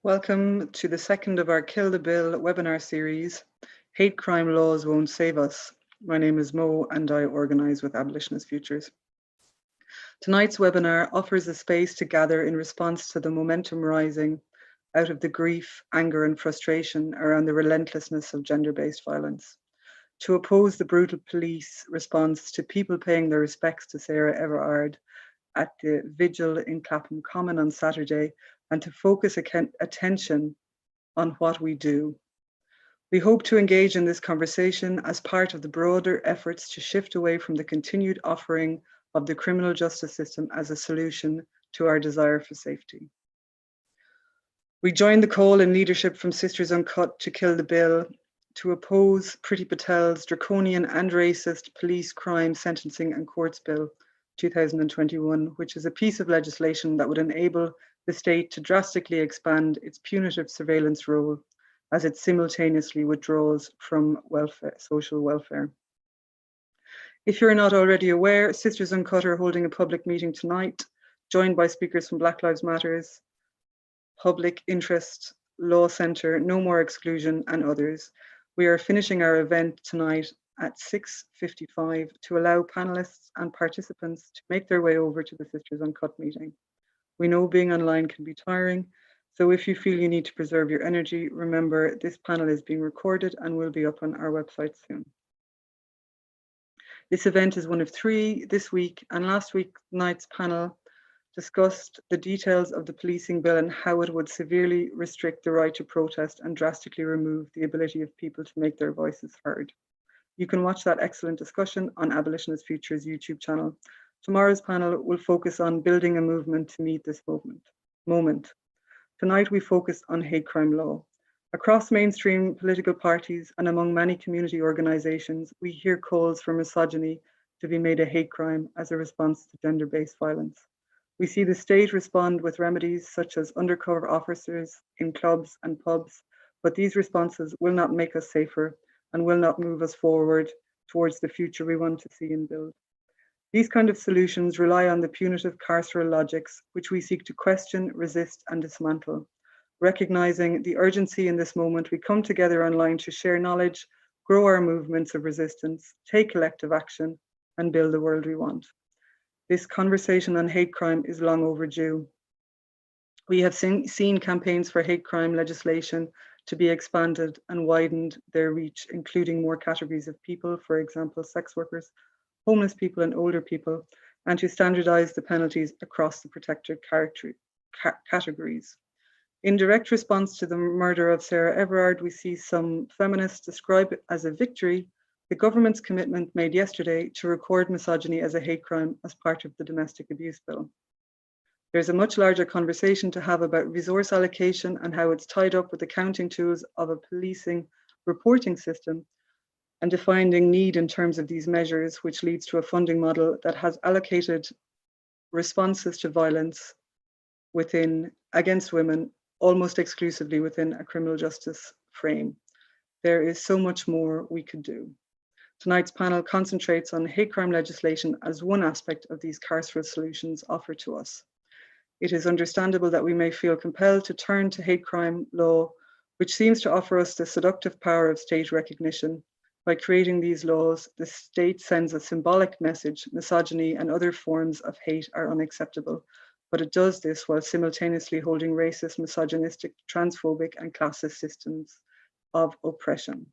Welcome to the second of our Kill the Bill webinar series, Hate Crime Laws Won't Save Us. My name is Mo and I organise with Abolitionist Futures. Tonight's webinar offers a space to gather in response to the momentum rising out of the grief, anger and frustration around the relentlessness of gender-based violence, to oppose the brutal police response to people paying their respects to Sarah Everard at the vigil in Clapham Common on Saturday, and to focus attention on what we do. We hope to engage in this conversation as part of the broader efforts to shift away from the continued offering of the criminal justice system as a solution to our desire for safety. We join the call in leadership from Sisters Uncut to kill the bill, to oppose Priti Patel's draconian and racist police crime sentencing and courts bill 2021, which is a piece of legislation that would enable the state to drastically expand its punitive surveillance role as it simultaneously withdraws from social welfare. If you're not already aware, Sisters Uncut are holding a public meeting tonight, joined by speakers from Black Lives Matters, Public Interest, Law Centre, No More Exclusion and others. We are finishing our event tonight at 6:55 to allow panelists and participants to make their way over to the Sisters Uncut meeting. We know being online can be tiring, so if you feel you need to preserve your energy, remember this panel is being recorded and will be up on our website soon. This event is one of 3 this week, and last night's panel discussed the details of the policing bill and how it would severely restrict the right to protest and drastically remove the ability of people to make their voices heard. You can watch that excellent discussion on Abolitionist Futures YouTube channel. Tomorrow's panel will focus on building a movement to meet this moment. Tonight we focus on hate crime law. Across mainstream political parties and among many community organisations, we hear calls for misogyny to be made a hate crime as a response to gender-based violence. We see the state respond with remedies such as undercover officers in clubs and pubs, but these responses will not make us safer and will not move us forward towards the future we want to see and build. These kind of solutions rely on the punitive carceral logics, which we seek to question, resist, and dismantle. Recognizing the urgency in this moment, we come together online to share knowledge, grow our movements of resistance, take collective action, and build the world we want. This conversation on hate crime is long overdue. We have seen campaigns for hate crime legislation to be expanded and widened their reach, including more categories of people, for example, sex workers, homeless people and older people, and to standardize the penalties across the protected categories. In direct response to the murder of Sarah Everard, we see some feminists describe it as a victory the government's commitment made yesterday to record misogyny as a hate crime as part of the domestic abuse bill. There's a much larger conversation to have about resource allocation and how it's tied up with the counting tools of a policing reporting system and defining need in terms of these measures, which leads to a funding model that has allocated responses to violence against women almost exclusively within a criminal justice frame. There is so much more we could do. Tonight's panel concentrates on hate crime legislation as one aspect of these carceral solutions offered to us. It is understandable that we may feel compelled to turn to hate crime law, which seems to offer us the seductive power of state recognition. By creating these laws, the state sends a symbolic message: misogyny and other forms of hate are unacceptable, but it does this while simultaneously holding racist, misogynistic, transphobic, and classist systems of oppression.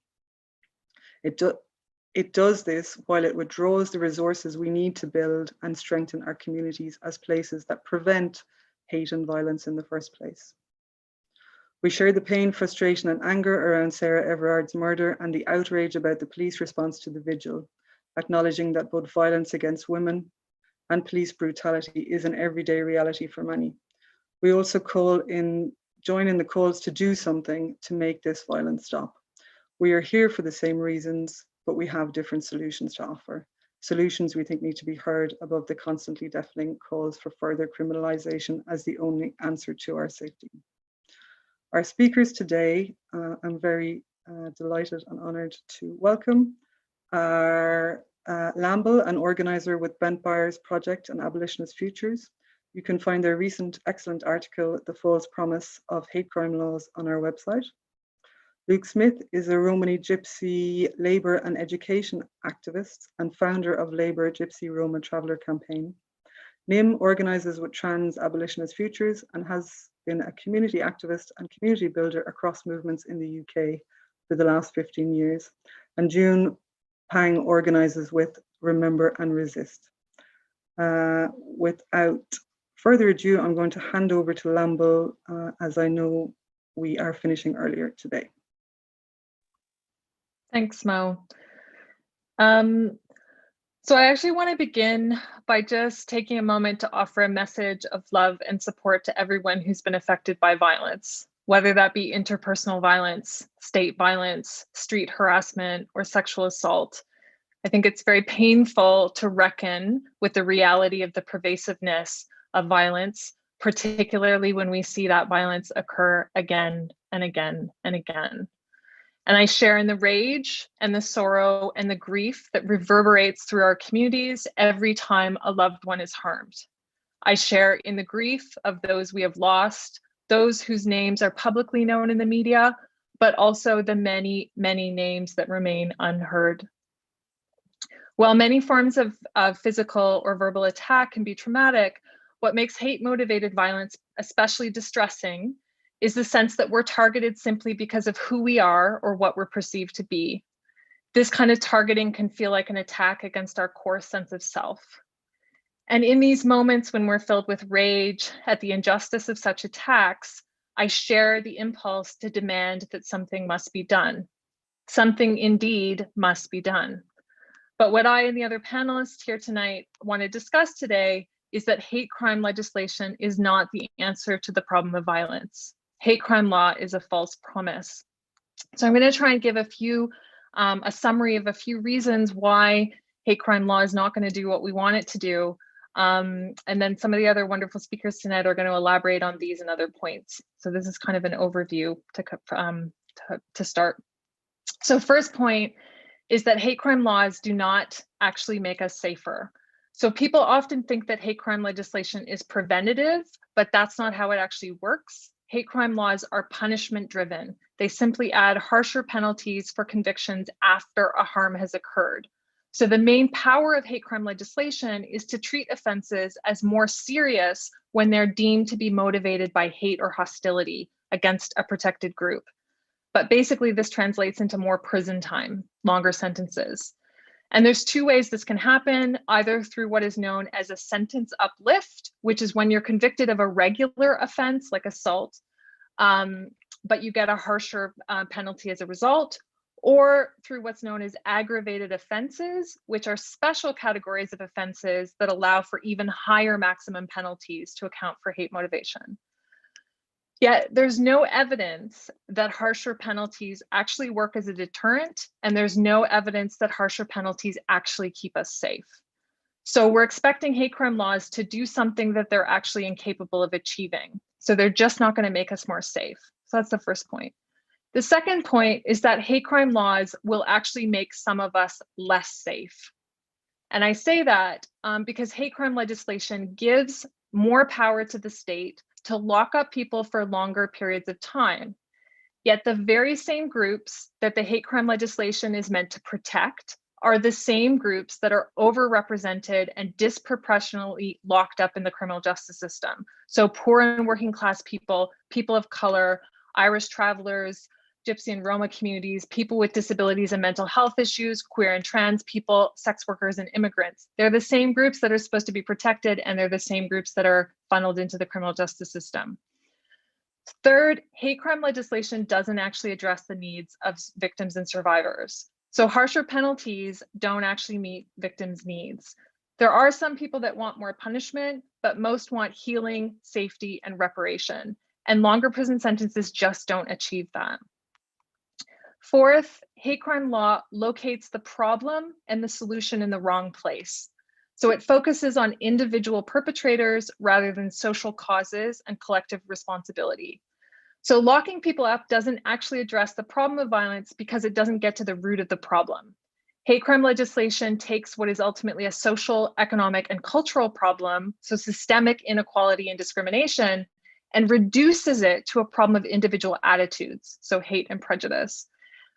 It does this while it withdraws the resources we need to build and strengthen our communities as places that prevent hate and violence in the first place. We share the pain, frustration, and anger around Sarah Everard's murder and the outrage about the police response to the vigil, acknowledging that both violence against women and police brutality is an everyday reality for many. We also join in the calls to do something to make this violence stop. We are here for the same reasons, but we have different solutions to offer. Solutions we think need to be heard above the constantly deafening calls for further criminalization as the only answer to our safety. Our speakers today, I'm very delighted and honored to welcome, are Lamble, an organizer with Bent Buyers Project and Abolitionist Futures, You can find their recent excellent article, The False Promise of Hate Crime Laws, on our website. Luke Smith is a Romani Gypsy labour and education activist and founder of Labour Gypsy Roma Traveller Campaign. Nim organises with Trans Abolitionist Futures and has been a community activist and community builder across movements in the UK for the last 15 years. And Jun Pang organises with Remember and Resist. Without further ado, I'm going to hand over to Lamble, as I know we are finishing earlier today. Thanks, Mo. So I actually want to begin by just taking a moment to offer a message of love and support to everyone who's been affected by violence, whether that be interpersonal violence, state violence, street harassment, or sexual assault. I think it's very painful to reckon with the reality of the pervasiveness of violence, particularly when we see that violence occur again and again and again. And I share in the rage and the sorrow and the grief that reverberates through our communities every time a loved one is harmed. I share in the grief of those we have lost, those whose names are publicly known in the media, but also the many, many names that remain unheard. While many forms of physical or verbal attack can be traumatic, what makes hate-motivated violence especially distressing is the sense that we're targeted simply because of who we are or what we're perceived to be. This kind of targeting can feel like an attack against our core sense of self. And in these moments when we're filled with rage at the injustice of such attacks, I share the impulse to demand that something must be done. Something indeed must be done. But what I and the other panelists here tonight want to discuss today is that hate crime legislation is not the answer to the problem of violence. Hate crime law is a false promise. So I'm going to try and give a summary of a few reasons why hate crime law is not going to do what we want it to do. And then some of the other wonderful speakers tonight are going to elaborate on these and other points. So this is kind of an overview to start. So first point is that hate crime laws do not actually make us safer. So people often think that hate crime legislation is preventative, but that's not how it actually works. Hate crime laws are punishment driven. They simply add harsher penalties for convictions after a harm has occurred. So the main power of hate crime legislation is to treat offenses as more serious when they're deemed to be motivated by hate or hostility against a protected group. But basically this translates into more prison time, longer sentences. And there's two ways this can happen, either through what is known as a sentence uplift, which is when you're convicted of a regular offense like assault, but you get a harsher penalty as a result, or through what's known as aggravated offenses, which are special categories of offenses that allow for even higher maximum penalties to account for hate motivation. Yet there's no evidence that harsher penalties actually work as a deterrent, and there's no evidence that harsher penalties actually keep us safe. So we're expecting hate crime laws to do something that they're actually incapable of achieving. So they're just not going to make us more safe. So that's the first point. The second point is that hate crime laws will actually make some of us less safe. And I say that because hate crime legislation gives more power to the state to lock up people for longer periods of time. Yet the very same groups that the hate crime legislation is meant to protect are the same groups that are overrepresented and disproportionately locked up in the criminal justice system. So poor and working class people, people of color, Irish travelers, Gypsy and Roma communities, people with disabilities and mental health issues, queer and trans people, sex workers, and immigrants. They're the same groups that are supposed to be protected, and they're the same groups that are funneled into the criminal justice system. Third, hate crime legislation doesn't actually address the needs of victims and survivors. So harsher penalties don't actually meet victims' needs. There are some people that want more punishment, but most want healing, safety, and reparation. And longer prison sentences just don't achieve that. Fourth, hate crime law locates the problem and the solution in the wrong place. So it focuses on individual perpetrators rather than social causes and collective responsibility. So locking people up doesn't actually address the problem of violence because it doesn't get to the root of the problem. Hate crime legislation takes what is ultimately a social, economic, and cultural problem, so systemic inequality and discrimination, and reduces it to a problem of individual attitudes, so hate and prejudice.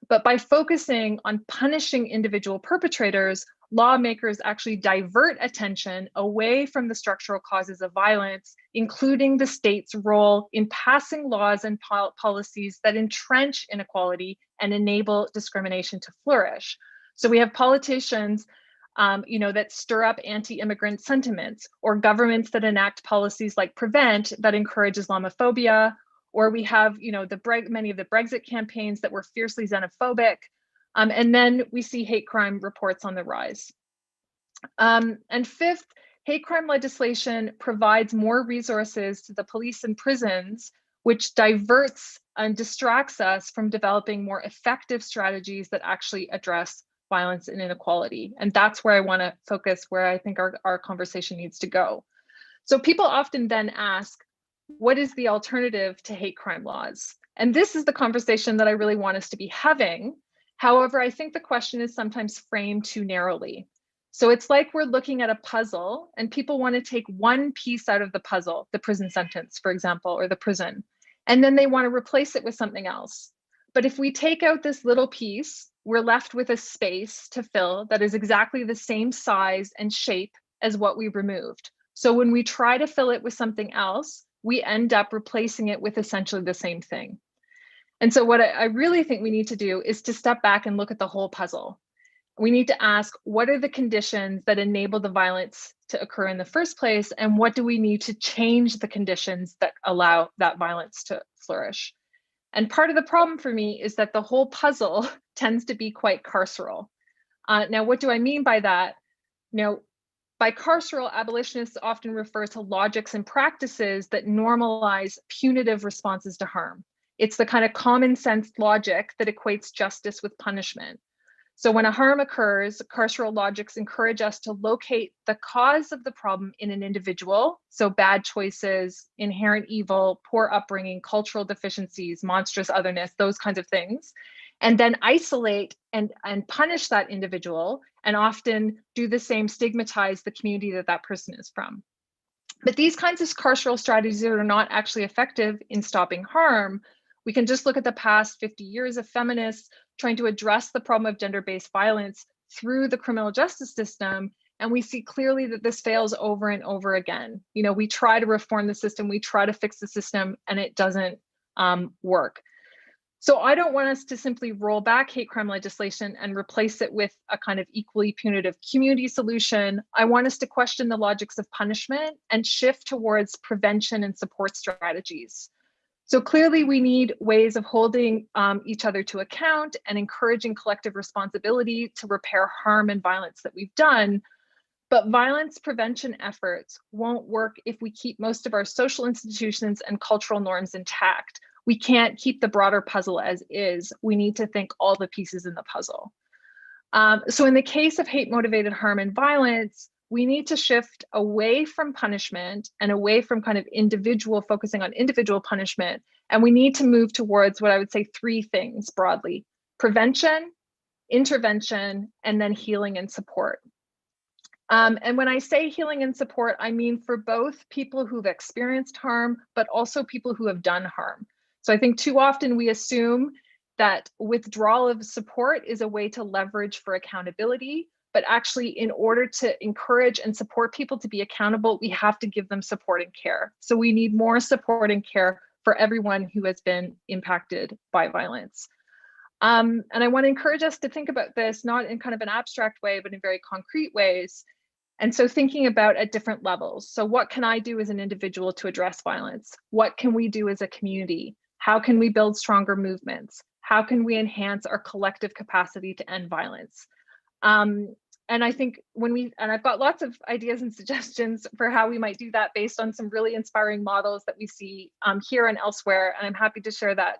But by focusing on punishing individual perpetrators, lawmakers actually divert attention away from the structural causes of violence, including the state's role in passing laws and policies that entrench inequality and enable discrimination to flourish. So we have politicians that stir up anti-immigrant sentiments, or governments that enact policies like Prevent that encourage Islamophobia, or we have many of the Brexit campaigns that were fiercely xenophobic. And then we see hate crime reports on the rise. And fifth, hate crime legislation provides more resources to the police and prisons, which diverts and distracts us from developing more effective strategies that actually address violence and inequality. And that's where I want to focus, where I think our conversation needs to go. So people often then ask, what is the alternative to hate crime laws? And this is the conversation that I really want us to be having. However, I think the question is sometimes framed too narrowly. So it's like we're looking at a puzzle and people want to take one piece out of the puzzle, the prison sentence, for example, or the prison, and then they want to replace it with something else. But if we take out this little piece, we're left with a space to fill that is exactly the same size and shape as what we removed. So when we try to fill it with something else, we end up replacing it with essentially the same thing. And so what I really think we need to do is to step back and look at the whole puzzle. We need to ask, what are the conditions that enable the violence to occur in the first place? And what do we need to change the conditions that allow that violence to flourish? And part of the problem for me is that the whole puzzle tends to be quite carceral. Now, what do I mean by that? By carceral, abolitionists often refer to logics and practices that normalize punitive responses to harm. It's the kind of common sense logic that equates justice with punishment. So when a harm occurs, carceral logics encourage us to locate the cause of the problem in an individual. So bad choices, inherent evil, poor upbringing, cultural deficiencies, monstrous otherness, those kinds of things. And then isolate and punish that individual, and often do the same, stigmatize the community that that person is from. But these kinds of carceral strategies are not actually effective in stopping harm. We can just look at the past 50 years of feminists trying to address the problem of gender-based violence through the criminal justice system, and we see clearly that this fails over and over again. We try to reform the system, we try to fix the system, and it doesn't work. So I don't want us to simply roll back hate crime legislation and replace it with a kind of equally punitive community solution. I want us to question the logics of punishment and shift towards prevention and support strategies. So clearly we need ways of holding each other to account and encouraging collective responsibility to repair harm and violence that we've done. But violence prevention efforts won't work if we keep most of our social institutions and cultural norms intact. We can't keep the broader puzzle as is. We need to think all the pieces in the puzzle. So in the case of hate-motivated harm and violence, we need to shift away from punishment and away from kind of focusing on individual punishment. And we need to move towards what I would say 3 things broadly: prevention, intervention, and then healing and support. And when I say healing and support, I mean for both people who've experienced harm, but also people who have done harm. So I think too often we assume that withdrawal of support is a way to leverage for accountability, but actually in order to encourage and support people to be accountable, we have to give them support and care. So we need more support and care for everyone who has been impacted by violence. And I want to encourage us to think about this not in kind of an abstract way, but in very concrete ways. And so thinking about at different levels. So what can I do as an individual to address violence? What can we do as a community? How can we build stronger movements? How can we enhance our collective capacity to end violence? And I think I've got lots of ideas and suggestions for how we might do that based on some really inspiring models that we see here and elsewhere. And I'm happy to share that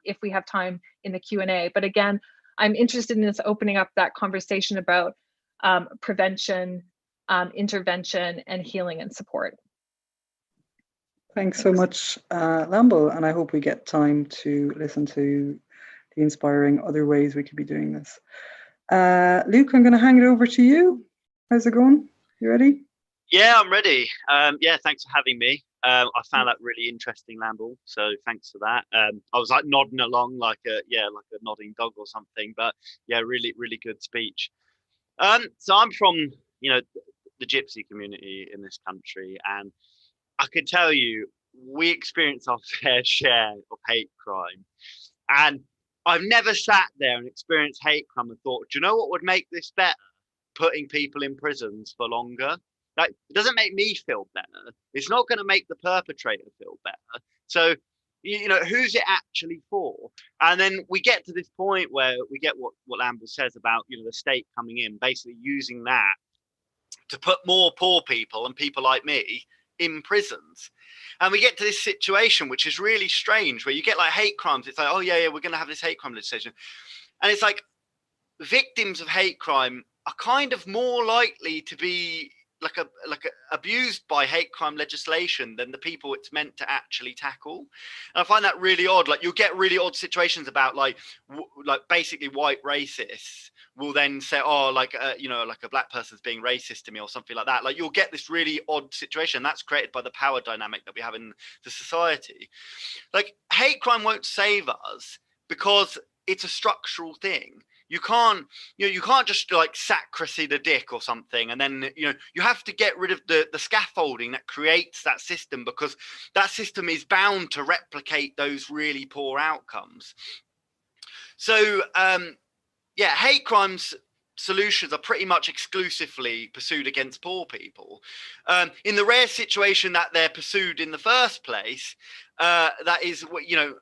if we have time in the Q&A. But again, I'm interested in this opening up that conversation about prevention, intervention, and healing and support. Thanks so much, Lamble, and I hope we get time to listen to the inspiring other ways we could be doing this. Luke, I'm going to hang it over to you. How's it going? You ready? Yeah, I'm ready. Yeah, thanks for having me. I found that really interesting, Lamble. So thanks for that. I was like nodding along like a nodding dog or something. But yeah, really, really good speech. So I'm from the gypsy community in this country, and I could tell you we experience our fair share of hate crime. And I've never sat there and experienced hate crime and thought, do you know what would make this better? Putting people in prisons for longer. Like, it doesn't make me feel better. It's not going to make the perpetrator feel better. So, who's it actually for? And then we get to this point where we get what Lamble says about, the state coming in, basically using that to put more poor people and people like me in prisons. And we get to this situation, which is really strange, where you get like hate crimes. It's like, oh yeah, we're going to have this hate crime legislation. And it's like victims of hate crime are kind of more likely to be abused by hate crime legislation than the people it's meant to actually tackle. And I find that really odd. Like, you'll get really odd situations about like basically white racists will then say, oh, like a black person's being racist to me or something like that. Like, you'll get this really odd situation that's created by the power dynamic that we have in the society. Like, hate crime won't save us because it's a structural thing. You can't just like sacristy the dick or something, and then you have to get rid of the scaffolding that creates that system, because that system is bound to replicate those really poor outcomes. So hate crimes solutions are pretty much exclusively pursued against poor people. In the rare situation that they're pursued in the first place, that is,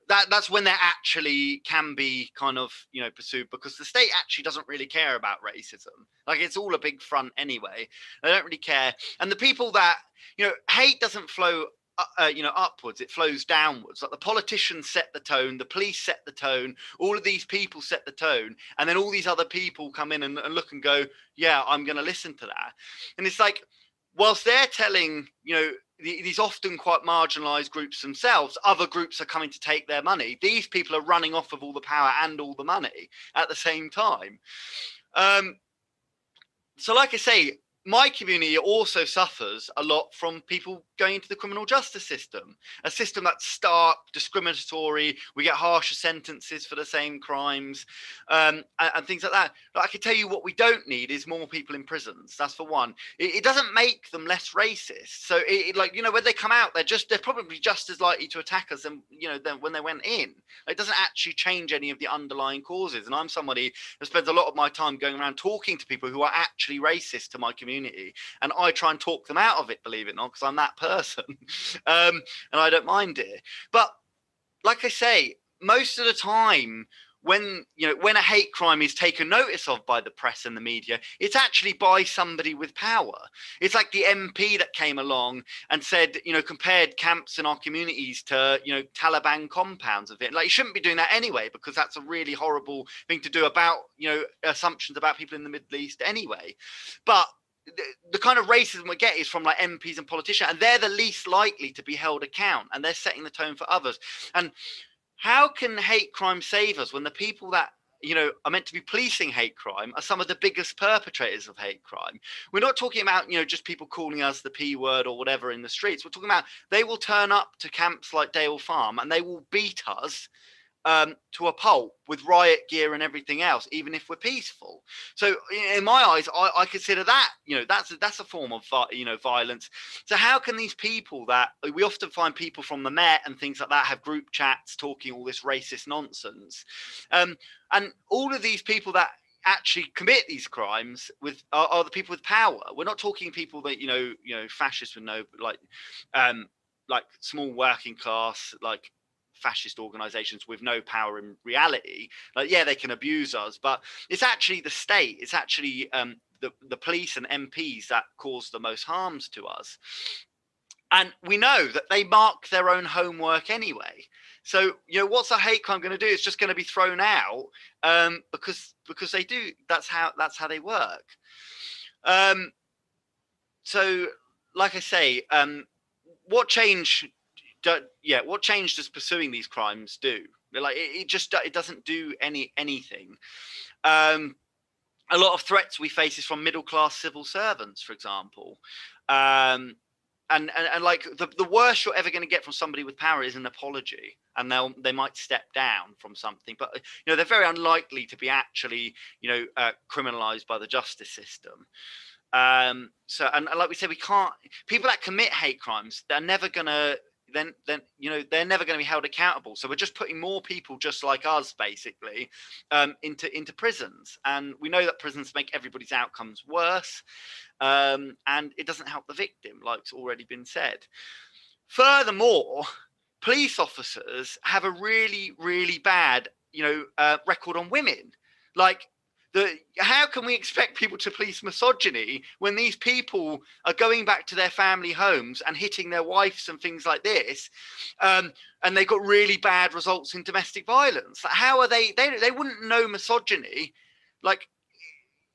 that's when they actually can be kind of, pursued, because the state actually doesn't really care about racism. Like, it's all a big front anyway. They don't really care. And the people that, hate doesn't flow upwards, it flows downwards. Like, the politicians set the tone, the police set the tone, all of these people set the tone, and then all these other people come in and look and go, yeah, I'm going to listen to that. And it's like, whilst they're telling, these often quite marginalized groups themselves, other groups are coming to take their money. These people are running off of all the power and all the money at the same time. So like I say, my community also suffers a lot from people going into the criminal justice system, a system that's stark, discriminatory. We get harsher sentences for the same crimes, and things like that. But I can tell you what we don't need is more people in prisons. That's for one. It doesn't make them less racist. So when they come out, they're probably just as likely to attack us than when they went in. It doesn't actually change any of the underlying causes. And I'm somebody that spends a lot of my time going around talking to people who are actually racist to my community. And I try and talk them out of it, believe it or not, because I'm that person. And I don't mind it. But like I say, most of the time, when a hate crime is taken notice of by the press and the media, it's actually by somebody with power. It's like the MP that came along and said, compared camps in our communities to, Taliban compounds of it. Like, you shouldn't be doing that anyway, because that's a really horrible thing to do about, assumptions about people in the Middle East anyway. But the kind of racism we get is from like MPs and politicians, and they're the least likely to be held account, and they're setting the tone for others. And how can hate crime save us when the people that are meant to be policing hate crime are some of the biggest perpetrators of hate crime? We're not talking about just people calling us the P word or whatever in the streets. We're talking about they will turn up to camps like Dale Farm and they will beat us to a pulp with riot gear and everything else, even if we're peaceful. So in my eyes, I consider that, that's a form of, violence. So how can these people that we often find people from the Met and things like that have group chats talking all this racist nonsense, and all of these people that actually commit these crimes are the people with power. We're not talking people that fascists with no like small working class like fascist organizations with no power in reality. Like, yeah, they can abuse us, but it's actually the state, it's actually the police and MPs that cause the most harms to us. And we know that they mark their own homework anyway. So what's a hate crime going to do? It's just going to be thrown out because they do. That's how they work. So like I say, what change does pursuing these crimes do? Like, it doesn't do anything. A lot of threats we face is from middle-class civil servants, for example. And like the worst you're ever going to get from somebody with power is an apology, and they might step down from something, but they're very unlikely to be actually criminalized by the justice system. So and like we said, we can't, people that commit hate crimes, they're never gonna they're never going to be held accountable. So we're just putting more people just like us basically into prisons, and we know that prisons make everybody's outcomes worse, and it doesn't help the victim, like's already been said. Furthermore, police officers have a really, really bad record on women. Like, how can we expect people to police misogyny when these people are going back to their family homes and hitting their wives and things like this, and they've got really bad results in domestic violence? Like, how are they wouldn't know misogyny. Like,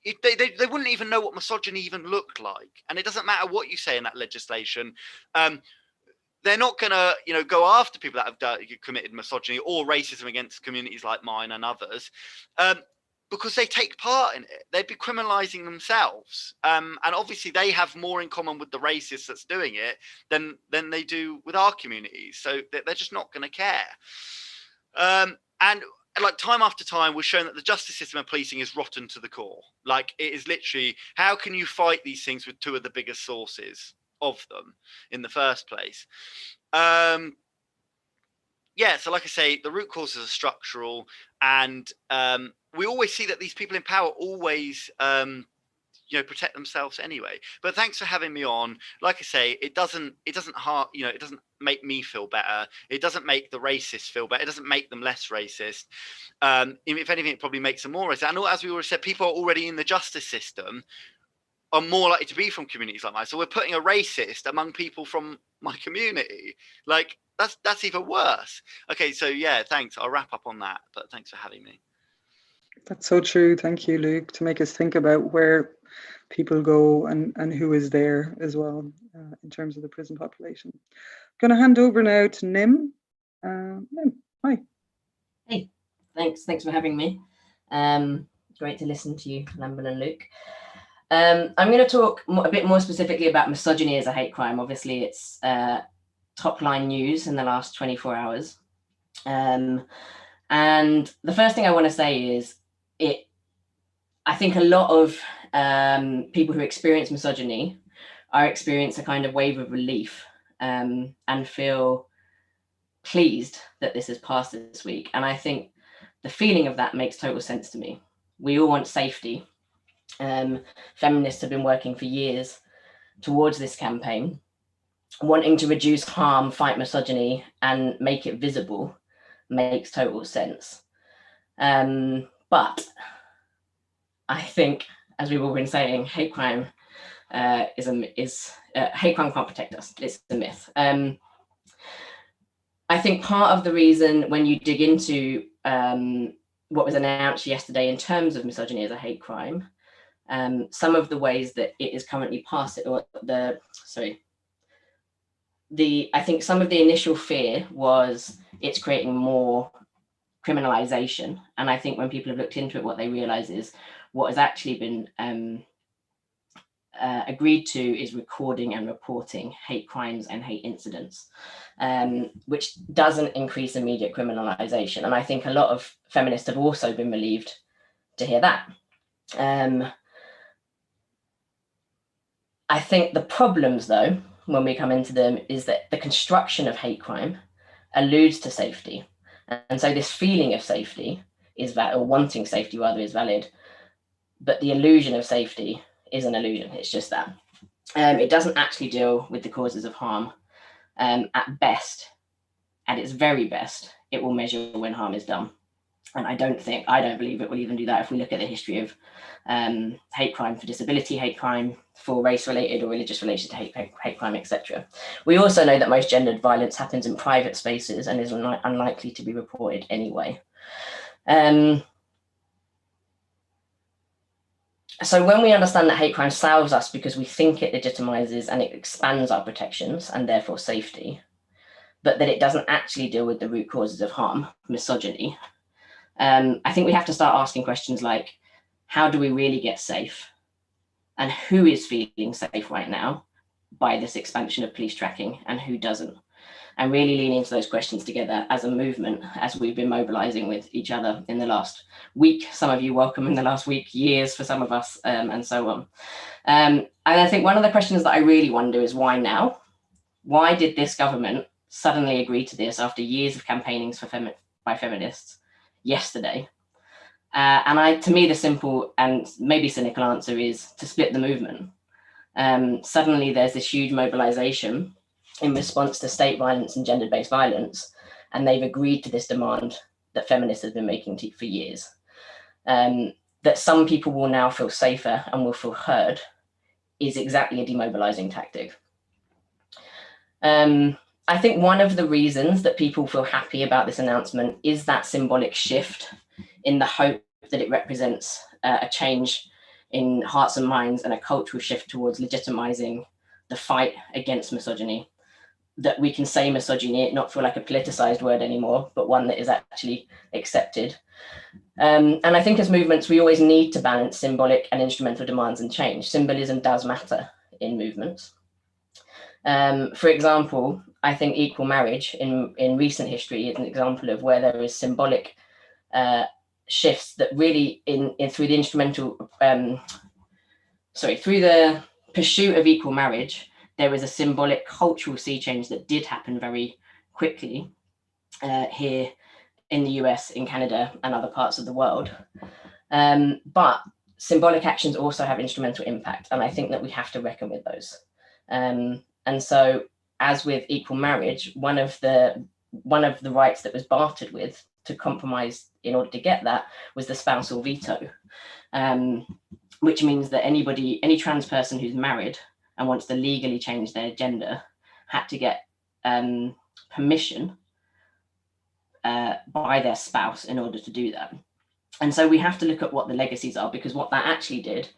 if they wouldn't even know what misogyny even looked like. And it doesn't matter what you say in that legislation. They're not going to, go after people that have committed misogyny or racism against communities like mine and others, because they take part in it. They'd be criminalizing themselves. And obviously they have more in common with the racist that's doing it than they do with our communities. So they're just not going to care. And like, time after time, we're shown that the justice system and policing is rotten to the core. Like, it is literally, how can you fight these things with two of the biggest sources of them in the first place? Yeah, so like I say, the root causes are structural, and we always see that these people in power always protect themselves anyway. But thanks for having me on. Like I say, it doesn't make me feel better. It doesn't make the racists feel better. It doesn't make them less racist. If anything, it probably makes them more racist. And as we already said, people are already in the justice system are more likely to be from communities like mine. So we're putting a racist among people from my community. Like, that's even worse. Okay, so yeah, thanks. I'll wrap up on that, but thanks for having me. That's so true. Thank you, Luke, to make us think about where people go and who is there as well in terms of the prison population. I'm going to hand over now to Nim. Nim, hi. Hey, thanks for having me. Great to listen to you, Lamble and Luke. I'm going to talk a bit more specifically about misogyny as a hate crime. Obviously, it's top line news in the last 24 hours. And the first thing I want to say is I think a lot of people who experience misogyny experience a kind of wave of relief and feel pleased that this has passed this week. And I think the feeling of that makes total sense to me. We all want safety. Feminists have been working for years towards this campaign, wanting to reduce harm, fight misogyny, and make it visible makes total sense. But I think, as we've all been saying, hate crime hate crime can't protect us. It's a myth. I think part of the reason, when you dig into what was announced yesterday in terms of misogyny as a hate crime, some of the ways that it is currently passed, I think some of the initial fear was it's creating more criminalization. And I think when people have looked into it, what they realize is what has actually been agreed to is recording and reporting hate crimes and hate incidents, which doesn't increase immediate criminalization. And I think a lot of feminists have also been relieved to hear that. I think the problems, though, when we come into them, is that the construction of hate crime alludes to safety. And so this feeling of safety is valid, or wanting safety rather, is valid. But the illusion of safety is an illusion. It's just that. It doesn't actually deal with the causes of harm. At best, at its very best, it will measure when harm is done. And I don't believe it will even do that if we look at the history of hate crime for disability, hate crime for race-related or religious-related hate crime, etc. We also know that most gendered violence happens in private spaces and is unlikely to be reported anyway. So when we understand that hate crime salves us because we think it legitimizes and it expands our protections and therefore safety, but that it doesn't actually deal with the root causes of harm, misogyny, I think we have to start asking questions like, how do we really get safe? And who is feeling safe right now by this expansion of police tracking and who doesn't? And really lean into those questions together as a movement, as we've been mobilizing with each other in the last week. Some of you welcome in the last week, years for some of us, and so on. And I think one of the questions that I really wonder is why now? Why did this government suddenly agree to this after years of campaignings by feminists yesterday? And to me, the simple and maybe cynical answer is to split the movement. Suddenly there's this huge mobilization in response to state violence and gender-based violence, and they've agreed to this demand that feminists have been making for years. That some people will now feel safer and will feel heard is exactly a demobilizing tactic. I think one of the reasons that people feel happy about this announcement is that symbolic shift in the hope that it represents a change in hearts and minds and a cultural shift towards legitimizing the fight against misogyny. That we can say misogyny, it not feel like a politicized word anymore, but one that is actually accepted. And I think as movements, we always need to balance symbolic and instrumental demands and change. Symbolism does matter in movements. For example, I think equal marriage in recent history is an example of where there is symbolic shifts that really through the through the pursuit of equal marriage, there was a symbolic cultural sea change that did happen very quickly here in the US, in Canada, and other parts of the world. But symbolic actions also have instrumental impact, and I think that we have to reckon with those. And so, as with equal marriage, one of the rights that was bartered with to compromise in order to get that was the spousal veto, which means that any trans person who's married and wants to legally change their gender had to get permission by their spouse in order to do that. And so we have to look at what the legacies are, because what that actually did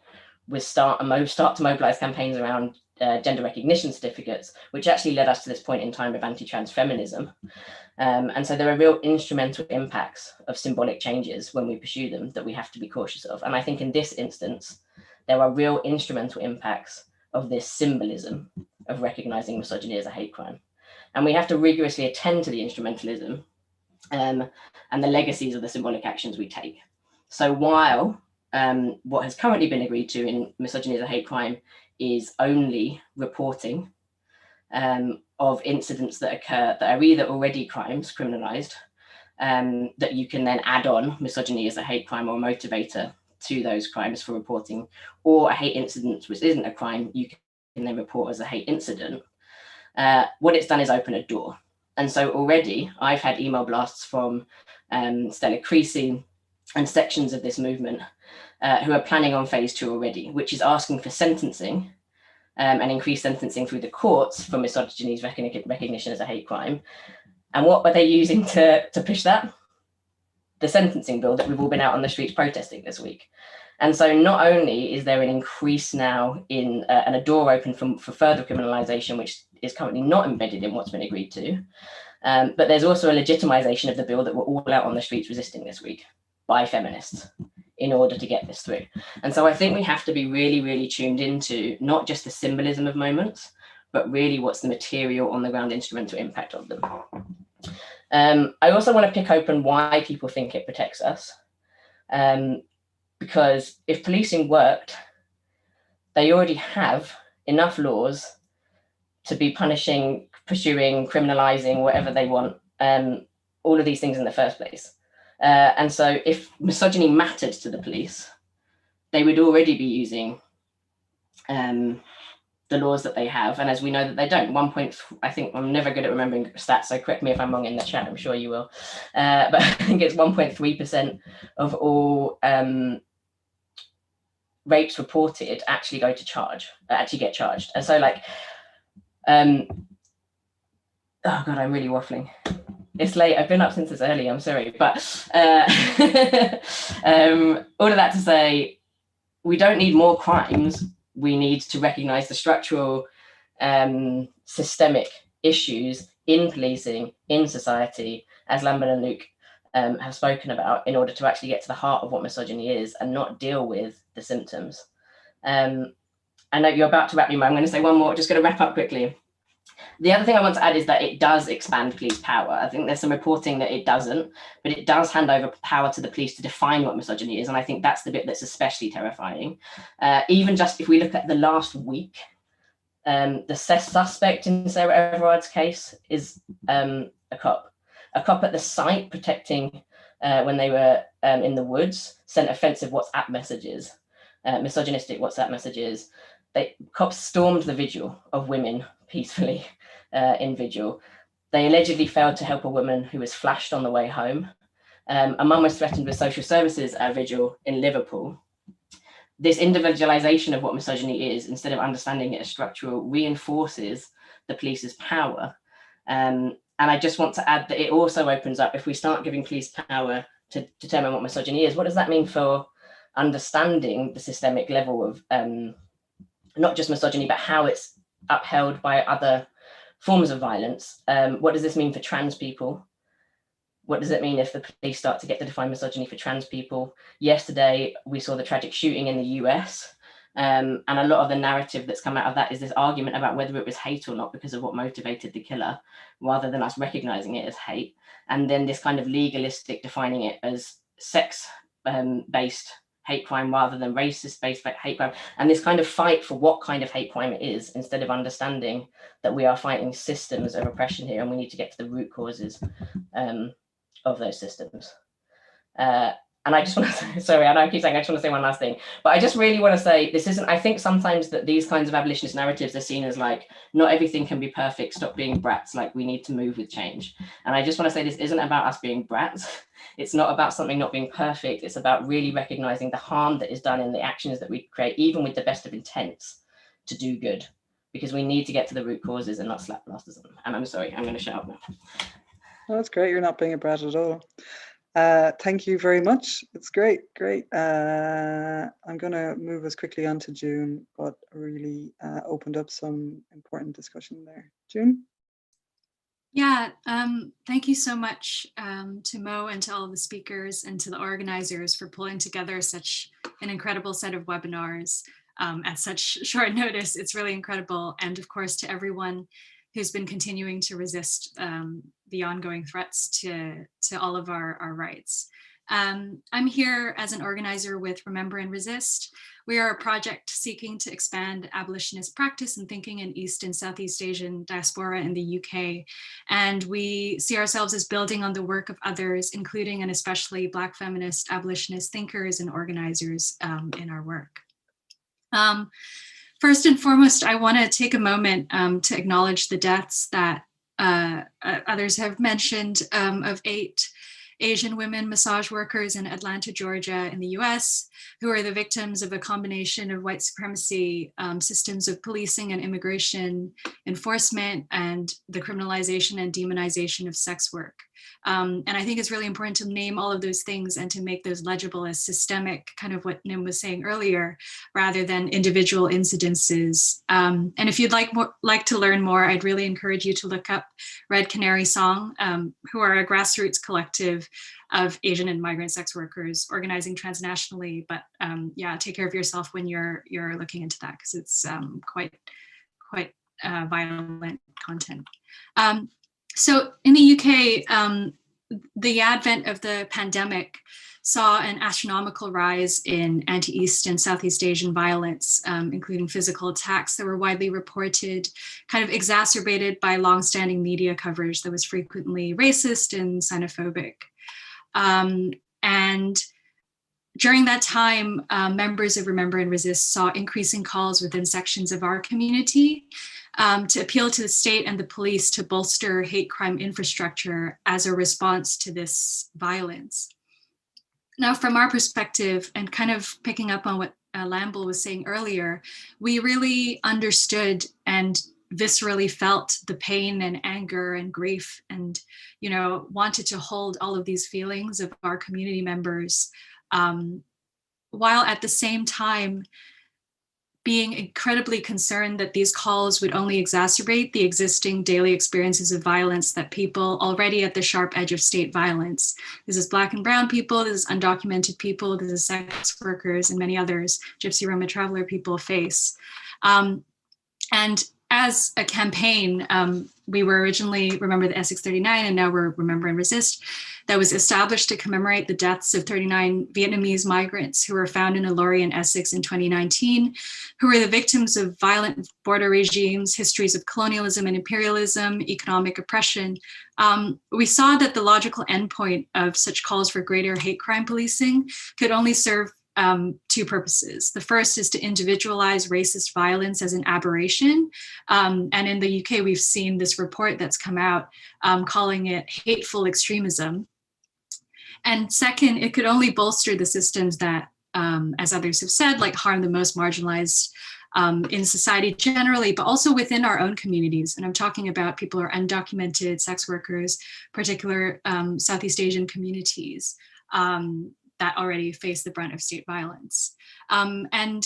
was start to mobilize campaigns around gender recognition certificates, which actually led us to this point in time of anti-trans feminism. And so there are real instrumental impacts of symbolic changes when we pursue them that we have to be cautious of. And I think in this instance, there are real instrumental impacts of this symbolism of recognizing misogyny as a hate crime. And we have to rigorously attend to the instrumentalism and the legacies of the symbolic actions we take. So while what has currently been agreed to in misogyny as a hate crime is only reporting of incidents that occur that are either already crimes criminalized, that you can then add on misogyny as a hate crime or a motivator to those crimes for reporting, or a hate incident which isn't a crime, you can then report as a hate incident. What it's done is open a door. And so already I've had email blasts from Stella Creasy and sections of this movement who are planning on phase 2 already, which is asking for sentencing and increased sentencing through the courts for misogyny's recognition as a hate crime. And what were they using to push that? The sentencing bill that we've all been out on the streets protesting this week. And so not only is there an increase now in and a door open for further criminalization, which is currently not embedded in what's been agreed to, but there's also a legitimization of the bill that we're all out on the streets resisting this week by feminists in order to get this through. And so I think we have to be really, really tuned into not just the symbolism of moments, but really what's the material on the ground instrumental impact of them. I also want to pick open why people think it protects us. Because if policing worked, they already have enough laws to be punishing, pursuing, criminalizing, whatever they want, all of these things in the first place. And so if misogyny mattered to the police, they would already be using the laws that they have. And as we know that they don't, I think I'm never good at remembering stats, so correct me if I'm wrong in the chat, I'm sure you will. But I think it's 1.3% of all rapes reported actually go to actually get charged. And so like, oh God, I'm really waffling. It's late, I've been up since it's early, I'm sorry. But all of that to say, we don't need more crimes. We need to recognize the structural systemic issues in policing, in society, as Lamble and Luke have spoken about in order to actually get to the heart of what misogyny is and not deal with the symptoms. I know you're about to wrap me, but I'm going to say one more, just going to wrap up quickly. The other thing I want to add is that it does expand police power. I think there's some reporting that it doesn't, but it does hand over power to the police to define what misogyny is. And I think that's the bit that's especially terrifying. Even just if we look at the last week, the suspect in Sarah Everard's case is a cop. A cop at the site protecting when they were in the woods sent offensive WhatsApp messages, misogynistic WhatsApp messages. Cops stormed the vigil of women peacefully in vigil. They allegedly failed to help a woman who was flashed on the way home. A mum was threatened with social services at a vigil in Liverpool. This individualization of what misogyny is, instead of understanding it as structural, reinforces the police's power. And I just want to add that it also opens up, if we start giving police power to determine what misogyny is, what does that mean for understanding the systemic level of not just misogyny, but how it's upheld by other forms of violence? What does this mean for trans people? What does it mean if the police start to get to define misogyny for trans people? Yesterday, we saw the tragic shooting in the US. And a lot of the narrative that's come out of that is this argument about whether it was hate or not because of what motivated the killer, rather than us recognizing it as hate. And then this kind of legalistic defining it as sex-based hate crime rather than racist-based hate crime. And this kind of fight for what kind of hate crime it is, instead of understanding that we are fighting systems of oppression here and we need to get to the root causes of those systems. And I just want to say, sorry, I know I keep saying I just want to say one last thing, but I just really want to say this isn't, I think sometimes that these kinds of abolitionist narratives are seen as like, not everything can be perfect, stop being brats, like we need to move with change. And I just want to say this isn't about us being brats. It's not about something not being perfect. It's about really recognizing the harm that is done in the actions that we create, even with the best of intents to do good, because we need to get to the root causes and not slap plasters on them. And I'm sorry, I'm going to shut up now. Oh, that's great. You're not being a brat at all. Thank you very much. It's great. I'm going to move us quickly on to June, but really opened up some important discussion there. June? Yeah, thank you so much to Mo and to all the speakers and to the organizers for pulling together such an incredible set of webinars at such short notice. It's really incredible. And of course, to everyone who's been continuing to resist the ongoing threats to all of our rights. I'm here as an organizer with Remember and Resist. We are a project seeking to expand abolitionist practice and thinking in East and Southeast Asian diaspora in the UK. And we see ourselves as building on the work of others, including and especially Black feminist abolitionist thinkers and organizers in our work. First and foremost, I want to take a moment to acknowledge the deaths that others have mentioned of 8 Asian women massage workers in Atlanta, Georgia in the US, who are the victims of a combination of white supremacy, systems of policing and immigration enforcement, and the criminalization and demonization of sex work. And I think it's really important to name all of those things and to make those legible as systemic, kind of what Nim was saying earlier, rather than individual incidences. And if you'd like to learn more, I'd really encourage you to look up Red Canary Song, who are a grassroots collective of Asian and migrant sex workers organizing transnationally. But yeah, take care of yourself when you're looking into that, because it's quite violent content. So in the UK, the advent of the pandemic saw an astronomical rise in anti-East and Southeast Asian violence, including physical attacks that were widely reported, kind of exacerbated by longstanding media coverage that was frequently racist and xenophobic. And during that time, members of Remember and Resist saw increasing calls within sections of our community to appeal to the state and the police to bolster hate crime infrastructure as a response to this violence. Now, from our perspective, and kind of picking up on what Lamble was saying earlier, we really understood and viscerally felt the pain and anger and grief, and wanted to hold all of these feelings of our community members, while at the same time being incredibly concerned that these calls would only exacerbate the existing daily experiences of violence that people already at the sharp edge of state violence. This is Black and brown people, this is undocumented people, this is sex workers, and many others, Gypsy, Roma, Traveler people face. And as a campaign, we were originally Remember the Essex 39, and now we're Remember and Resist, that was established to commemorate the deaths of 39 Vietnamese migrants who were found in a lorry in Essex in 2019, who were the victims of violent border regimes, histories of colonialism and imperialism, economic oppression. We saw that the logical endpoint of such calls for greater hate crime policing could only serve two purposes. The first is to individualize racist violence as an aberration. And in the UK, we've seen this report that's come out calling it hateful extremism. And second, it could only bolster the systems that, as others have said, like harm the most marginalized in society generally, but also within our own communities. And I'm talking about people who are undocumented, sex workers, particular Southeast Asian communities that already face the brunt of state violence. And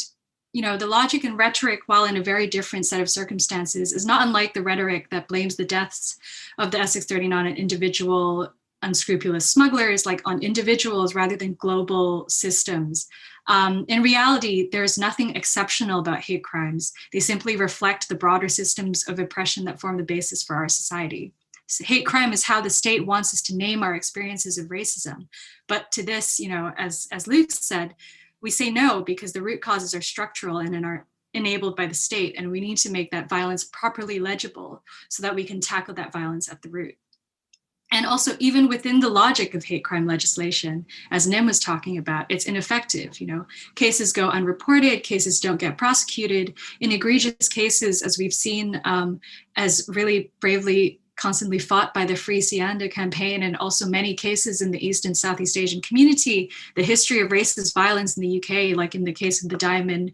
you know, the logic and rhetoric, while in a very different set of circumstances, is not unlike the rhetoric that blames the deaths of the Essex 39 on individual unscrupulous smugglers, like on individuals rather than global systems. In reality, there's nothing exceptional about hate crimes. They simply reflect the broader systems of oppression that form the basis for our society. So hate crime is how the state wants us to name our experiences of racism. But to this, you know, as Luke said, we say no because the root causes are structural and are enabled by the state, and we need to make that violence properly legible so that we can tackle that violence at the root. And also, even within the logic of hate crime legislation, as Nim was talking about, it's ineffective. You know, cases go unreported, cases don't get prosecuted. In egregious cases, as we've seen, as really bravely constantly fought by the Free Sianda campaign, and also many cases in the East and Southeast Asian community, the history of racist violence in the UK, like in the case of the Diamond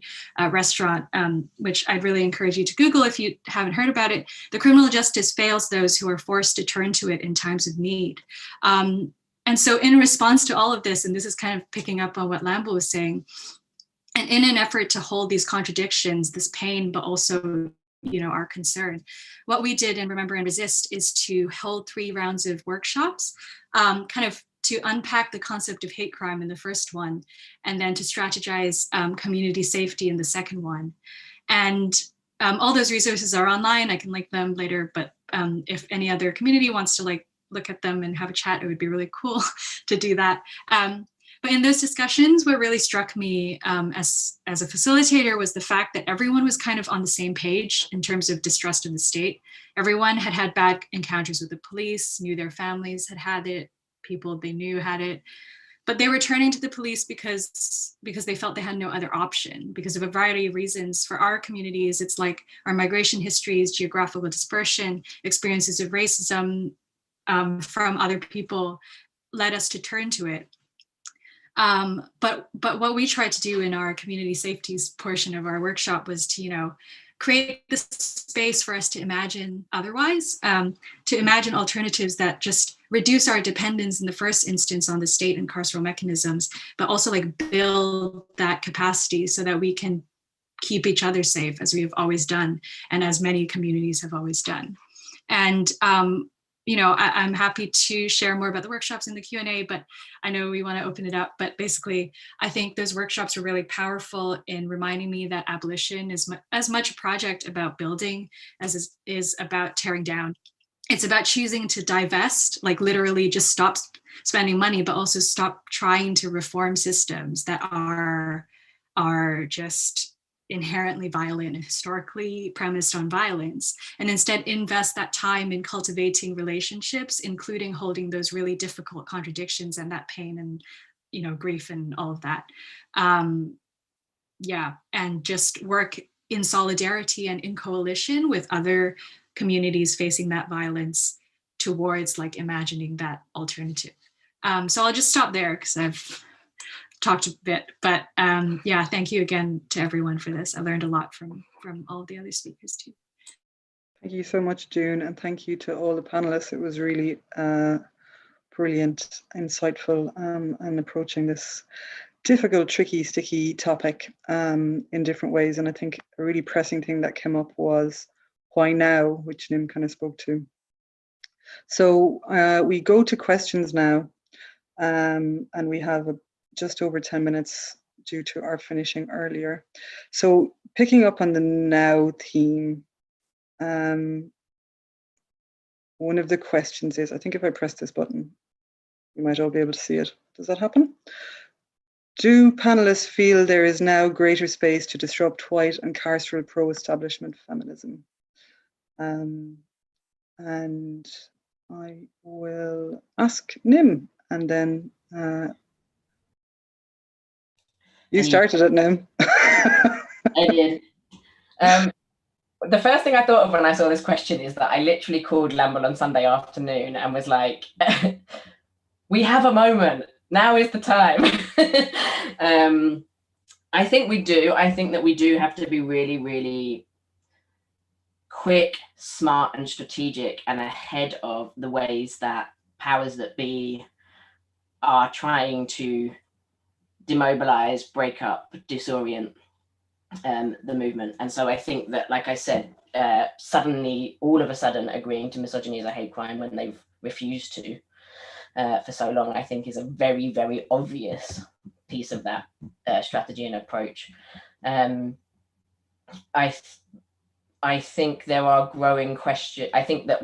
restaurant, which I'd really encourage you to Google if you haven't heard about it, the criminal justice fails those who are forced to turn to it in times of need. And so in response to all of this, and this is kind of picking up on what Lamble was saying, and in an effort to hold these contradictions, this pain, but also, you know, our concern, what we did in Remember and Resist is to hold 3 rounds of workshops, kind of to unpack the concept of hate crime in the first one, and then to strategize community safety in the second one. And all those resources are online. I can link them later, but if any other community wants to like look at them and have a chat, it would be really cool to do that. But in those discussions, what really struck me as a facilitator was the fact that everyone was kind of on the same page in terms of distrust of the state. Everyone had had bad encounters with the police, knew their families had had it, people they knew had it, but they were turning to the police because they felt they had no other option because of a variety of reasons. For our communities, it's like our migration histories, geographical dispersion, experiences of racism from other people led us to turn to it. But what we tried to do in our community safeties portion of our workshop was to, you know, create this space for us to imagine otherwise, to imagine alternatives that just reduce our dependence in the first instance on the state and carceral mechanisms, but also like build that capacity so that we can keep each other safe as we have always done and as many communities have always done. And you know, I'm happy to share more about the workshops in the Q&A, but I know we want to open it up. But basically, I think those workshops are really powerful in reminding me that abolition is as much a project about building as is about tearing down. It's about choosing to divest, like literally just stop spending money, but also stop trying to reform systems that are just inherently violent and historically premised on violence, and instead invest that time in cultivating relationships, including holding those really difficult contradictions and that pain and, you know, grief and all of that. Yeah, and just work in solidarity and in coalition with other communities facing that violence towards like imagining that alternative. So I'll just stop there because I've talked a bit, but yeah, thank you again to everyone for this. I learned a lot from all of the other speakers too. Thank you so much, June, and thank you to all the panelists. It was really brilliant, insightful, and approaching this difficult, tricky, sticky topic in different ways. And I think a really pressing thing that came up was why now, which Nim kind of spoke to. So we go to questions now, and we have just over 10 minutes due to our finishing earlier. So picking up on the now theme, one of the questions is, I think if I press this button, we might all be able to see it. Does that happen? Do panelists feel there is now greater space to disrupt white and carceral pro-establishment feminism? And I will ask Nim, and then you started it, Nim. I did. The first thing I thought of when I saw this question is that I literally called Lamble on Sunday afternoon and was like, we have a moment. Now is the time. I think we do. I think that we do have to be really, really quick, smart, and strategic and ahead of the ways that powers that be are trying to demobilize, break up, disorient the movement. And so I think that, like I said, suddenly, all of a sudden, agreeing to misogyny as a hate crime when they've refused to for so long, I think is a very, very obvious piece of that strategy and approach. I think there are growing questions. I think that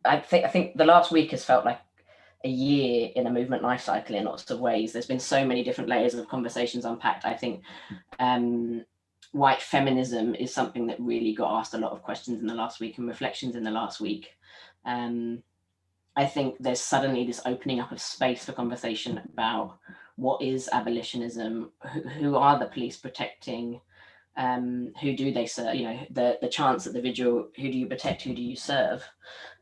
I think the last week has felt like a year in a movement life cycle in lots of ways. There's been so many different layers of conversations unpacked. I think white feminism is something that really got asked a lot of questions in the last week and reflections in the last week. I think there's suddenly this opening up of space for conversation about what is abolitionism, who are the police protecting, who do they serve, you know, the chance at the vigil, who do you protect, who do you serve?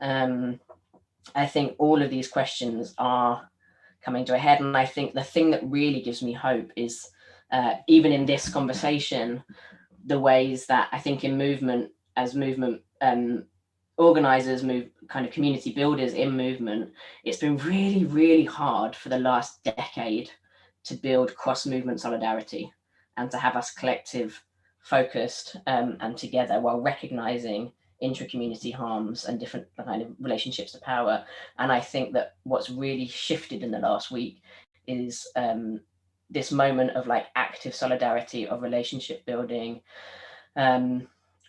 I think all of these questions are coming to a head. And I think the thing that really gives me hope is, even in this conversation, the ways that I think in movement, as movement organizers, kind of community builders in movement, it's been really, really hard for the last decade to build cross-movement solidarity and to have us collective, focused and together, while recognizing intra-community harms and different kind of relationships to power. And I think that what's really shifted in the last week is this moment of like active solidarity, of relationship building,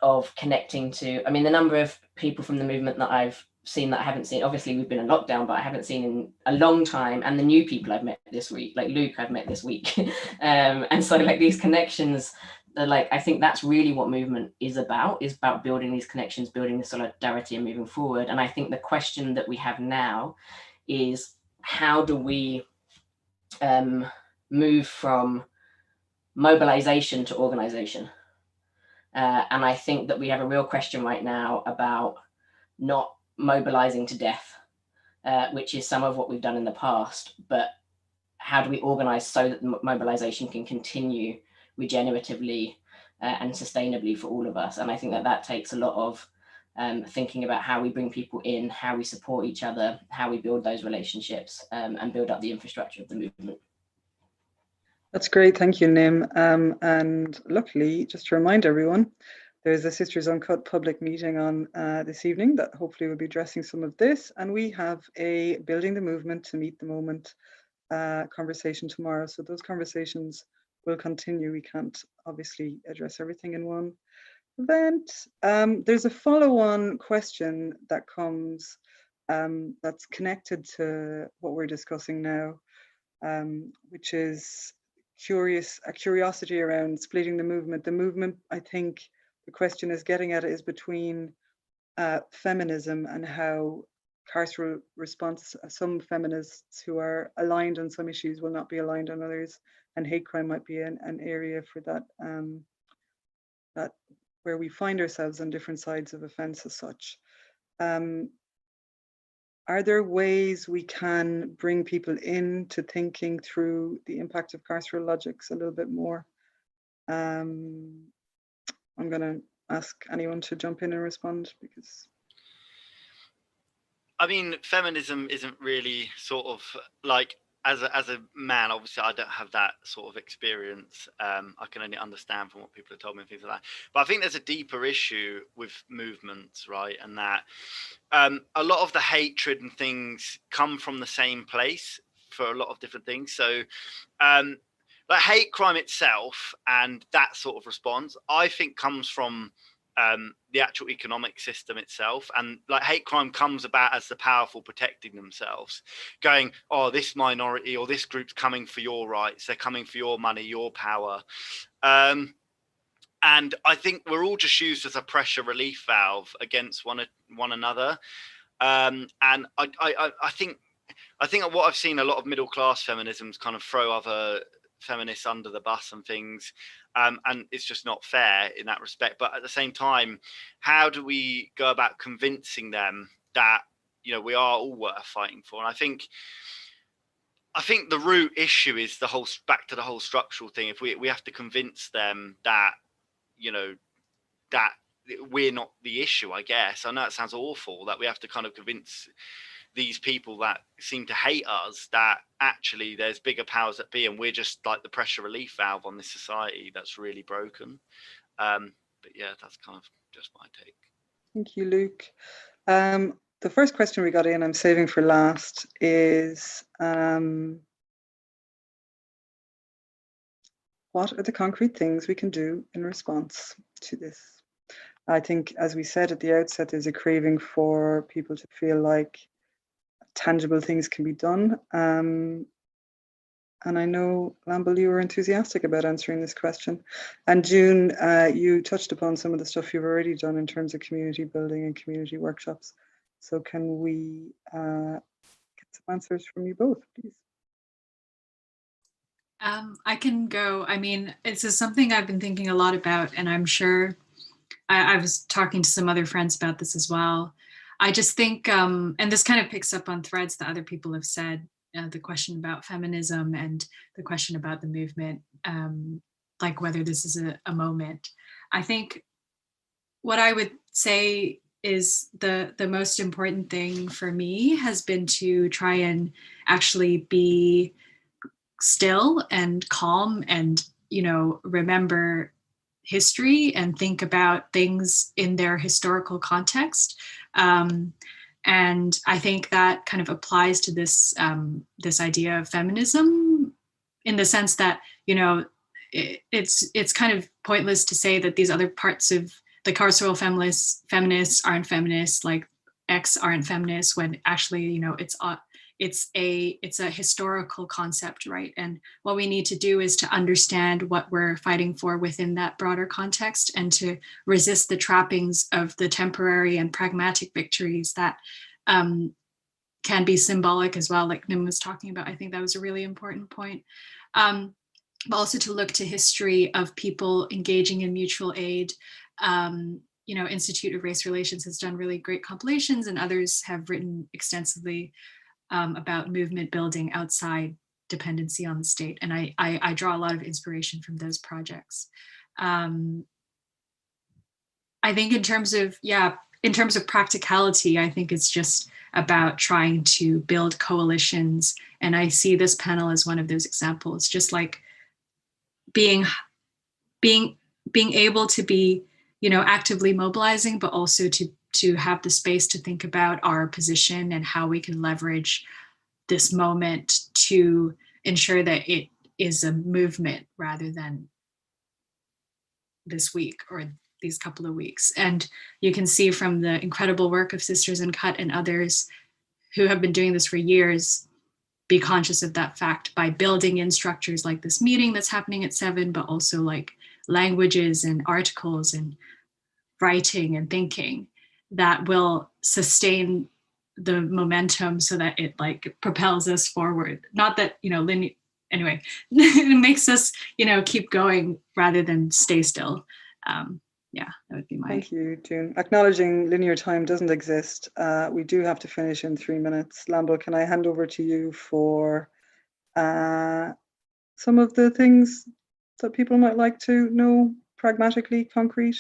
of connecting to, I mean, the number of people from the movement that I've seen that I haven't seen, obviously we've been in lockdown, but I haven't seen in a long time, and the new people I've met this week, like Luke I've met this week. And so like these connections, like, I think that's really what movement is about building these connections, building the solidarity and moving forward. And I think the question that we have now is, how do we move from mobilization to organization? And I think that we have a real question right now about not mobilizing to death, which is some of what we've done in the past, but how do we organize so that mobilization can continue regeneratively and sustainably for all of us? And I think that that takes a lot of thinking about how we bring people in, how we support each other, how we build those relationships and build up the infrastructure of the movement. That's great, thank you, Nim. And luckily, just to remind everyone, there's a Sisters Uncut public meeting on this evening that hopefully will be addressing some of this. And we have a Building the Movement to Meet the Moment conversation tomorrow. So those conversations will continue. We can't obviously address everything in one event. There's a follow-on question that comes that's connected to what we're discussing now, which is a curiosity around splitting the movement. The movement, I think the question is getting at it, is between feminism and how carceral response, some feminists who are aligned on some issues will not be aligned on others, and hate crime might be an area for that, that where we find ourselves on different sides of offence as such. Are there ways we can bring people into thinking through the impact of carceral logics a little bit more? I'm going to ask anyone to jump in and respond, because I mean, feminism isn't really sort of like as a man, obviously I don't have that sort of experience. I can only understand from what people have told me and things like that. But I think there's a deeper issue with movements, right? And that a lot of the hatred and things come from the same place for a lot of different things. So like hate crime itself and that sort of response, I think comes from the actual economic system itself. And like hate crime comes about as the powerful protecting themselves, going, oh, this minority or this group's coming for your rights, they're coming for your money, your power. And I think we're all just used as a pressure relief valve against one another. And I think what I've seen a lot of middle class feminisms kind of throw other feminists under the bus and things, and it's just not fair in that respect. But at the same time, how do we go about convincing them that, you know, we are all worth fighting for? And I think the root issue is back to the whole structural thing. If we have to convince them that, you know, that we're not the issue, I guess. I know it sounds awful that we have to kind of convince these people that seem to hate us that actually there's bigger powers that be, and we're just like the pressure relief valve on this society that's really broken. But yeah, that's kind of just my take. Thank you, Luke. The first question we got in, I'm saving for last, is what are the concrete things we can do in response to this? I think, as we said at the outset, there's a craving for people to feel like tangible things can be done. And I know, Lamble, you were enthusiastic about answering this question. And June, you touched upon some of the stuff you've already done in terms of community building and community workshops. So can we get some answers from you both, please? I can go. I mean, this is something I've been thinking a lot about, and I'm sure I was talking to some other friends about this as well. I just think, and this kind of picks up on threads that other people have said, the question about feminism and the question about the movement, like whether this is a moment. I think what I would say is the most important thing for me has been to try and actually be still and calm and, you know, remember history and think about things in their historical context. And I think that kind of applies to this this idea of feminism, in the sense that, you know, it's kind of pointless to say that these other parts of the carceral feminists aren't feminists, like X aren't feminists, when actually, you know, it's a historical concept, right? And what we need to do is to understand what we're fighting for within that broader context, and to resist the trappings of the temporary and pragmatic victories that can be symbolic as well, like Nim was talking about. I think that was a really important point. But also to look to history of people engaging in mutual aid. You know, Institute of Race Relations has done really great compilations, and others have written extensively about movement building outside dependency on the state. And I draw a lot of inspiration from those projects. I think in terms of practicality, I think it's just about trying to build coalitions. And I see this panel as one of those examples, just like being able to be, you know, actively mobilizing, but also to have the space to think about our position and how we can leverage this moment to ensure that it is a movement rather than this week or these couple of weeks. And you can see from the incredible work of Sisters Uncut and others who have been doing this for years, be conscious of that fact by building in structures like this meeting that's happening at 7, but also like languages and articles and writing and thinking that will sustain the momentum so that it like propels us forward. Not that, you know, anyway, it makes us, you know, keep going rather than stay still. Yeah, that would be my. Thank you, June. Acknowledging linear time doesn't exist. We do have to finish in 3 minutes. Lamble, can I hand over to you for some of the things that people might like to know, pragmatically, concrete?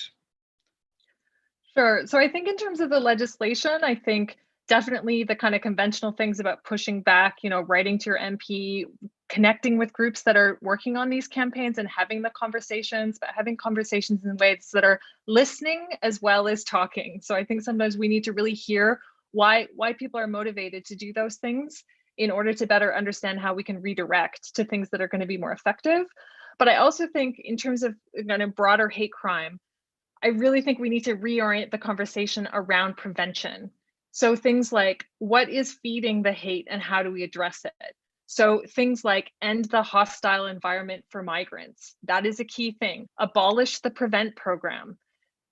Sure. So I think in terms of the legislation, I think definitely the kind of conventional things about pushing back, you know, writing to your MP, connecting with groups that are working on these campaigns and having the conversations, but having conversations in ways that are listening as well as talking. So I think sometimes we need to really hear why people are motivated to do those things in order to better understand how we can redirect to things that are going to be more effective. But I also think in terms of kind of broader hate crime, I really think we need to reorient the conversation around prevention. So things like, what is feeding the hate and how do we address it? So things like end the hostile environment for migrants. That is a key thing. Abolish the prevent program.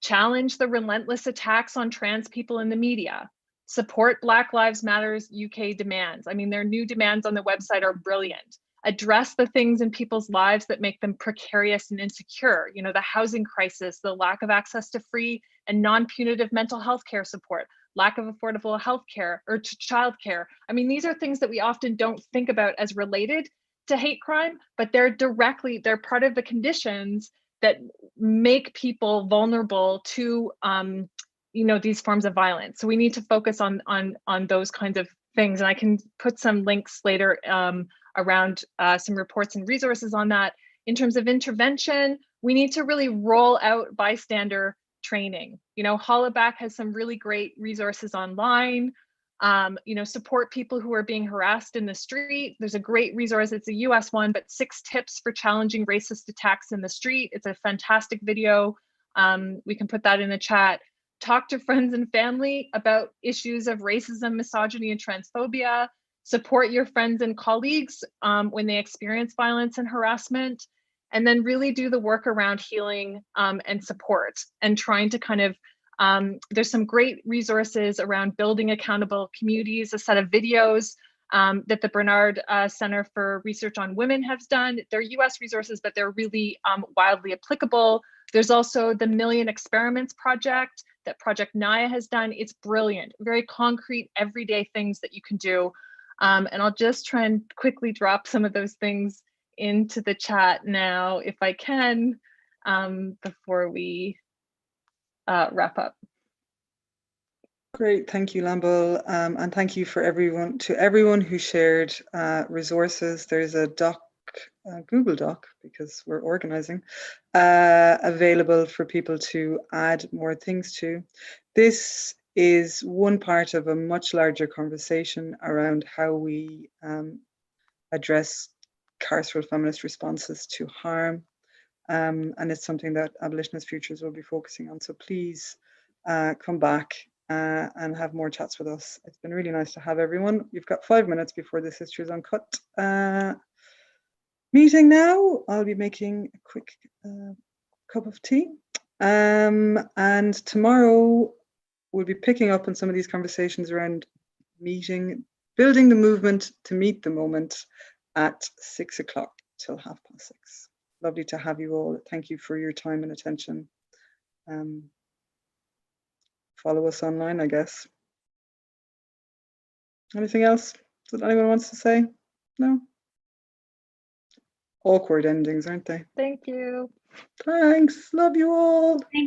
Challenge the relentless attacks on trans people in the media. Support Black Lives Matter's UK demands. I mean, their new demands on the website are brilliant. Address the things in people's lives that make them precarious and insecure. You know, the housing crisis, the lack of access to free and non-punitive mental health care support, lack of affordable health care or child care. I mean, these are things that we often don't think about as related to hate crime, but they're part of the conditions that make people vulnerable to you know, these forms of violence. So we need to focus on those kinds of things. And I can put some links later around some reports and resources on that. In terms of intervention, we need to really roll out bystander training. You know, Hollaback has some really great resources online. You know, support people who are being harassed in the street. There's a great resource, it's a US one, but 6 tips for challenging racist attacks in the street. It's a fantastic video. We can put that in the chat. Talk to friends and family about issues of racism, misogyny, and transphobia. Support your friends and colleagues when they experience violence and harassment. And then really do the work around healing and support and trying to kind of, there's some great resources around building accountable communities, a set of videos that the Bernard Center for Research on Women has done. They're US resources, but they're really wildly applicable. There's also the Million Experiments Project that Project Naya has done. It's brilliant, very concrete, everyday things that you can do. And I'll just try and quickly drop some of those things into the chat now, if I can, before we wrap up. Great, thank you, Lamble, and thank you for everyone who shared resources. There's a Google Doc, because we're organizing, available for people to add more things to. This is one part of a much larger conversation around how we address carceral feminist responses to harm, and it's something that Abolitionist Futures will be focusing on. So please come back and have more chats with us. It's been really nice to have everyone. You've got 5 minutes before this History is Uncut meeting now. I'll be making a quick cup of tea. And tomorrow we'll be picking up on some of these conversations around building the movement to meet the moment at 6 o'clock till 6:30. Lovely to have you all. Thank you for your time and attention. Follow us online, I guess. Anything else that anyone wants to say? No? Awkward endings, aren't they? Thank you. Thanks. Love you all. Thank you.